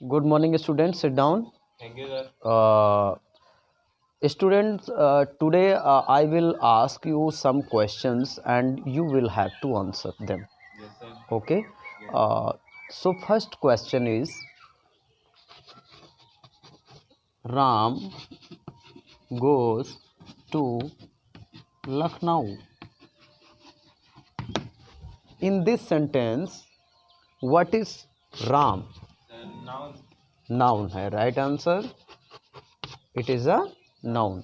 Good morning, students. Sit down. Thank you, sir. Students, today I will ask you some questions and you will have to answer them. Yes, sir. Okay. Yes. So first question is, Ram goes to Lucknow. In this sentence, what is Ram? Noun. Noun है. Right answer. It is a noun.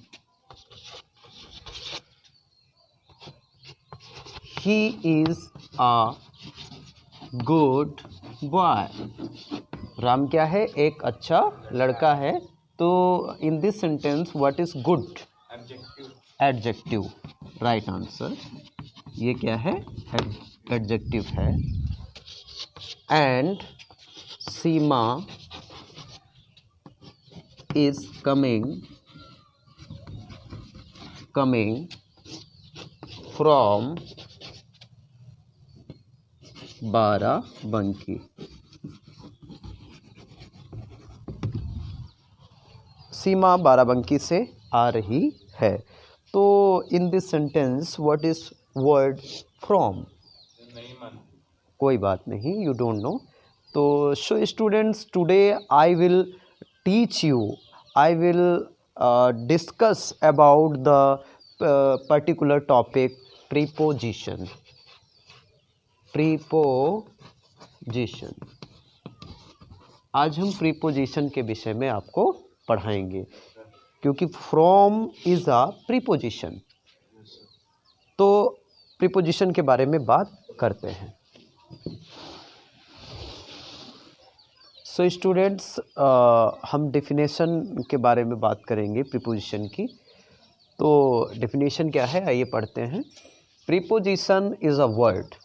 He is a good boy. Ram क्या है? एक अच्छा लड़का है. तो in this sentence what is good? Adjective. Adjective. Right answer. ये क्या है? एडजेक्टिव है. And Seema is coming from Barabanki. Seema Barabanki से आ रही है. तो in this sentence what is word from? नहीं मान. कोई बात नहीं, यू डोंट नो. तो so students, today I will teach you, I will discuss about the particular topic preposition. आज हम प्रीपोजिशन के विषय में आपको पढ़ाएंगे, क्योंकि फ्रॉम इज अ प्रीपोजिशन. तो प्रीपोजिशन के बारे में बात करते हैं. सो स्टूडेंट्स, हम डेफिनेशन के बारे में बात करेंगे प्रीपोजिशन की. तो डेफिनेशन क्या है, आइए पढ़ते हैं. Preposition is a word.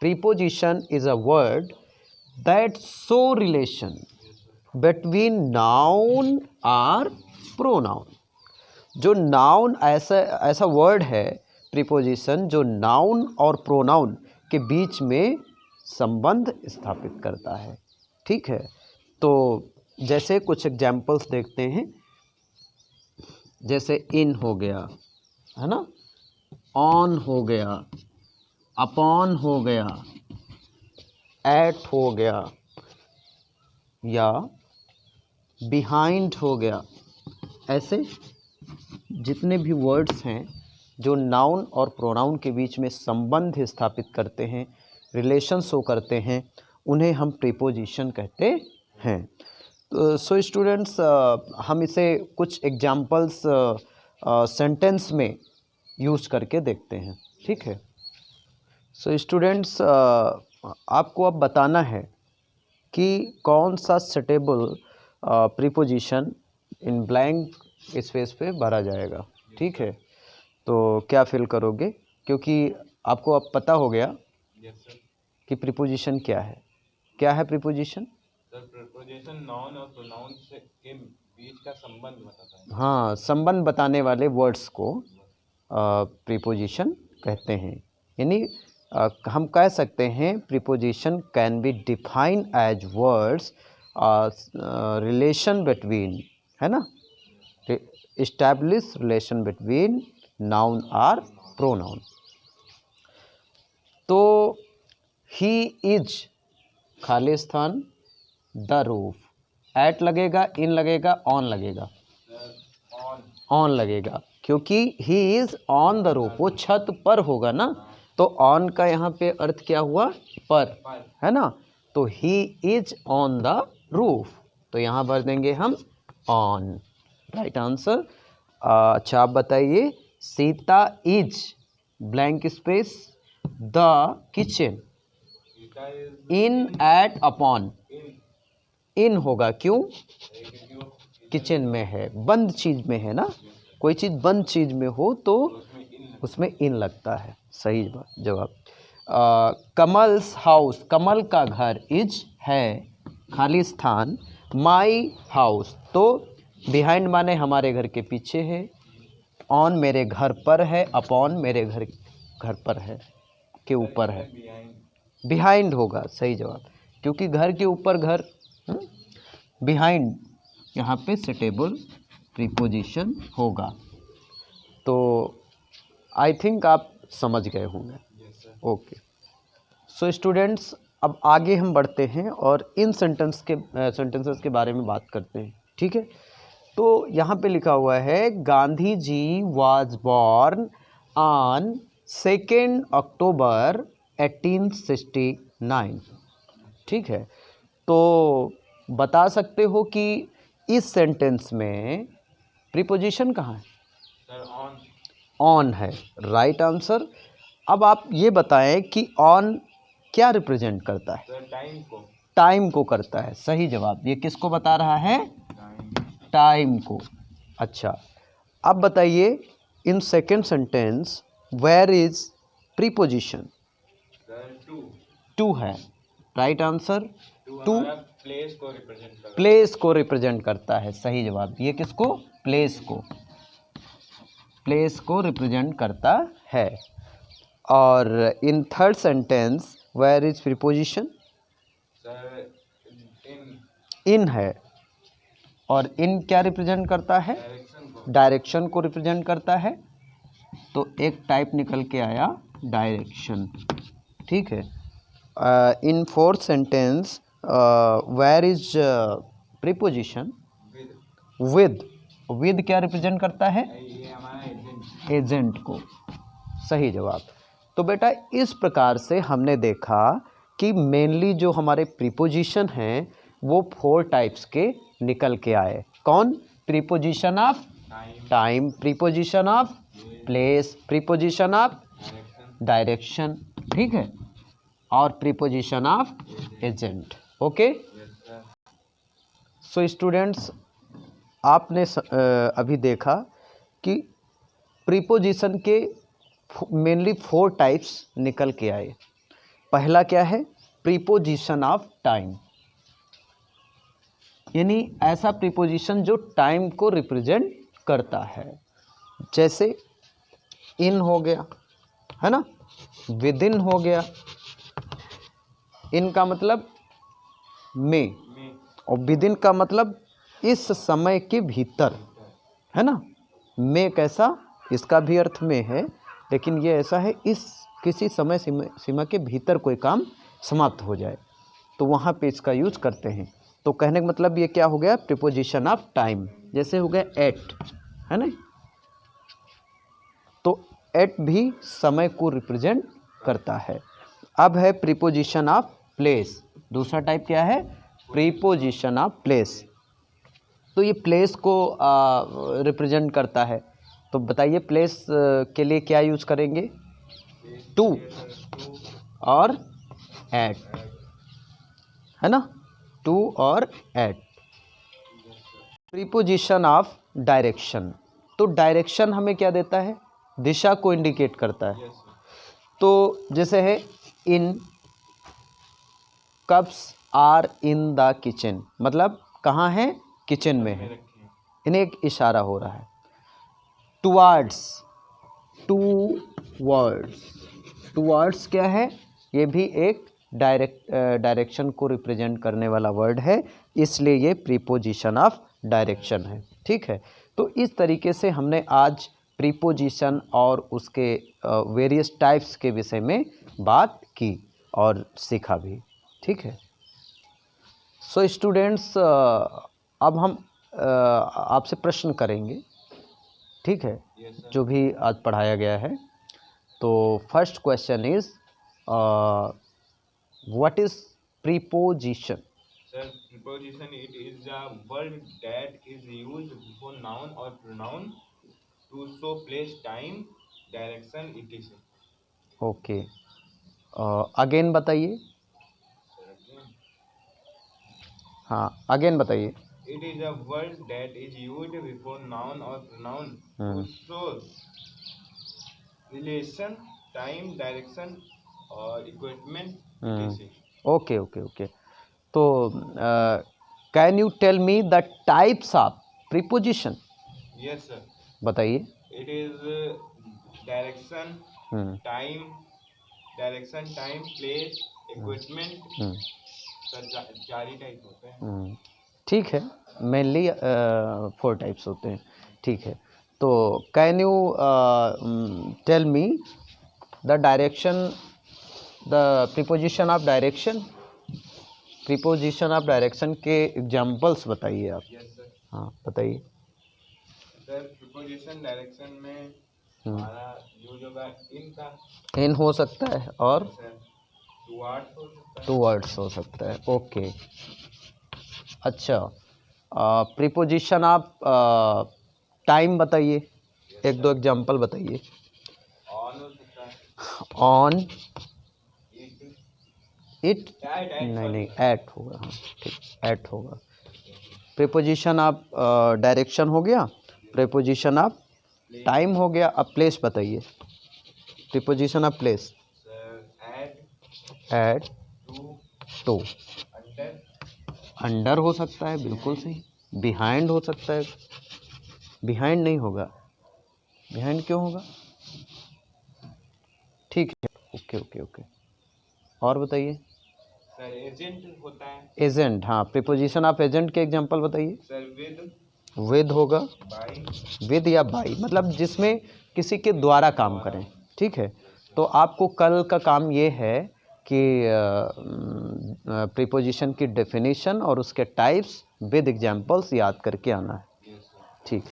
Preposition is a word that show relation between noun और प्रोनाउन. जो नाउन ऐसा वर्ड है प्रीपोजिशन जो नाउन और प्रोनाउन के बीच में संबंध स्थापित करता है. ठीक है. तो जैसे कुछ एग्जाम्पल्स देखते हैं. जैसे इन हो गया, है ना, ऑन हो गया, अपॉन हो गया, एट हो गया, या बिहाइंड हो गया. ऐसे जितने भी वर्ड्स हैं जो नाउन और प्रोनाउन के बीच में संबंध स्थापित करते हैं, रिलेशन शो करते हैं, उन्हें हम प्रीपोजिशन कहते हैं. तो सो स्टूडेंट्स, हम इसे कुछ एग्जाम्पल्स सेंटेंस में यूज करके देखते हैं. ठीक है. सो स्टूडेंट्स, आपको अब बताना है कि कौन सा suitable preposition in blank space पे भरा जाएगा. ठीक है. तो क्या फिल करोगे, क्योंकि आपको अब पता हो गया Yes, sir. कि प्रीपोजिशन क्या है. क्या है प्रीपोजिशन? सर, प्रीपोजिशन नाउन और प्रोनाउन से के बीच का संबंध बताता है. हाँ, संबंध बताने वाले वर्ड्स को प्रीपोजिशन कहते हैं. यानी हम कह सकते हैं preposition can be define as words relation between, है ना, एस्टैब्लिश रिलेशन बिटवीन नाउन और प्रोनाउन. तो ही इज खालिस्तान द रूफ. एट लगेगा, इन लगेगा, ऑन लगेगा, ऑन. ऑन लगेगा, क्योंकि he is on the roof. वो छत पर होगा ना. तो ऑन का यहाँ पे अर्थ क्या हुआ? पर, है ना. तो he is on the roof. तो यहाँ भर देंगे हम ऑन. Right answer. अच्छा, आप बताइए. Sita is blank space the kitchen. Sita is in, at, upon. In. In होगा, क्यों? क्योंकि वो किचन में है, बंद चीज में है ना. कोई चीज बंद चीज में हो तो उसमें इन. उसमें इन लगता है. सही जवाब. कमल्स हाउस, कमल का घर, इज है खालिस्तान माई हाउस. तो बिहाइंड माने हमारे घर के पीछे है, ऑन मेरे घर पर है, अपॉन मेरे घर पर है, के ऊपर है. बिहाइंड. बिहाइंड होगा. सही जवाब, क्योंकि घर के ऊपर घर. बिहाइंड यहाँ पे सुटेबल प्रीपोजिशन होगा। तो आई थिंक आप समझ गए होंगे। Yes sir. Okay, so students अब आगे हम बढ़ते हैं और इन सेंटेंसेस के बारे में बात करते हैं। ठीक है, तो यहाँ पे लिखा हुआ है Gandhi ji was born on 2 अक्टूबर 1869। ठीक है, तो बता सकते हो कि इस सेंटेंस में प्रीपोजिशन कहाँ है? Sir on. ऑन है, राइट आंसर। अब आप ये बताएं कि ऑन क्या रिप्रेजेंट करता है? सर टाइम को। टाइम को करता है, सही जवाब। ये किसको बता रहा है? टाइम। टाइम को। अच्छा, अब बताइए in second sentence where is preposition? Sir to. To है, राइट आंसर। टू हमारा प्लेस को रिप्रेजेंट करता है। प्लेस को रिप्रेजेंट करता है, सही जवाब। ये किसको? प्लेस को रिप्रेजेंट करता है। और in third sentence where is preposition? Sir in. In है, और इन क्या रिप्रेजेंट करता है? डायरेक्शन को। डायरेक्शन को रिप्रेजेंट करता है। तो एक टाइप निकल के आया डायरेक्शन। ठीक है, in fourth sentence where is preposition? With. With क्या रिप्रेजेंट करता है? ये हमारा एजेंट। एजेंट को, सही जवाब। तो बेटा इस प्रकार से हमने देखा कि मेनली जो हमारे प्रीपोजिशन हैं वो 4 टाइप्स के निकल के आए। कौन? Preposition of time, preposition of place, preposition of direction. Direction, ठीक है, और preposition of agent. Okay, yes sir. So students आपने अभी देखा कि प्रीपोजिशन के मेनली 4 टाइप्स निकल के आए। पहला क्या है? प्रीपोजिशन ऑफ टाइम, यानी ऐसा प्रीपोजिशन जो टाइम को रिप्रेजेंट करता है। जैसे इन हो गया, है ना, विद इन हो गया। इन का मतलब में, और विद इन का मतलब इस समय के भीतर, है ना। में कैसा? इसका भी अर्थ में है, लेकिन ये ऐसा है इस किसी समय सीमा के भीतर कोई काम समाप्त हो जाए तो वहाँ पे इसका यूज करते हैं। तो कहने का मतलब ये क्या हो गया? Preposition of time. जैसे हो गया एट, है ना, तो एट भी समय को रिप्रेजेंट करता है। अब है प्रीपोजिशन ऑफ प्लेस। दूसरा टाइप क्या है? Preposition of place. तो ये प्लेस को रिप्रेजेंट करता है। तो बताइए प्लेस के लिए क्या यूज करेंगे? टू और एट, है ना, टू और एट। प्रीपोजिशन ऑफ डायरेक्शन, तो डायरेक्शन हमें क्या देता है? दिशा को इंडिकेट करता है। तो जैसे है in cups are in the kitchen, मतलब कहाँ है? किचन में है, इन्हें एक इशारा हो रहा है। टुवर्ड्स, टू वर्ड्स, टुवर्ड्स क्या है? ये भी एक डायरेक्शन को रिप्रेजेंट करने वाला वर्ड है, इसलिए ये प्रीपोजिशन ऑफ डायरेक्शन है। ठीक है, तो इस तरीके से हमने आज प्रीपोजिशन और उसके वेरियस टाइप्स के विषय में बात की और सीखा भी। ठीक है, सो स्टूडेंट्स अब हम आपसे प्रश्न करेंगे। ठीक है, जो भी आज पढ़ाया गया है। तो first question is what is preposition? Sir, preposition it is a word that is used before noun or pronoun to show place, time, direction, etc. Okay, again बताइए। Sir, again, हाँ, अगेन बताइए। it is a word that is used before noun or pronoun to show relation, time, direction, or equipment, etc. Okay okay okay, तो can you tell me the types of preposition? Yes, sir. बताइए। It is direction, time, direction, time, place, equipment. Sir 4 he type होते हैं। ठीक है, mainly 4 types होते हैं। ठीक है, तो can you tell me the direction, the preposition of direction, preposition of direction के एग्जाम्पल्स बताइए आप। Yes sir. हाँ बताइए। सर प्रीपोजिशन डायरेक्शन में हमारा यूज होगा इन का। इन हो सकता है और सर टुवर्ड्स हो सकता है। टुवर्ड्स हो सकता है। ओके, अच्छा, प्रीपोजिशन ऑफ टाइम बताइए, एक दो एग्जांपल बताइए। ऑन हो सकता है। ऑन, इट, इट, नहीं एट होगा। हाँ ठीक, एट होगा। प्रीपोजिशन ऑफ डायरेक्शन हो गया, प्रीपोजिशन ऑफ टाइम हो गया। अब प्लेस बताइए, preposition of place. Sir at, to, under, under हो सकता है, बिल्कुल सही। बिहाइंड हो सकता है, बिहाइंड नहीं होगा, बिहाइंड क्यों होगा? ठीक है, ओके ओके ओके। और बताइए। सर एजेंट होता है। एजेंट, हाँ, प्रीपोजिशन ऑफ एजेंट के एग्जांपल बताइए। सर विद होगा, बाय, विद या बाई, मतलब जिसमें किसी के द्वारा काम करें। ठीक है, तो आपको कल का काम ये है कि प्रीपोजिशन की डेफिनेशन और उसके टाइप्स विद एग्जांपल्स याद करके आना है। ठीक।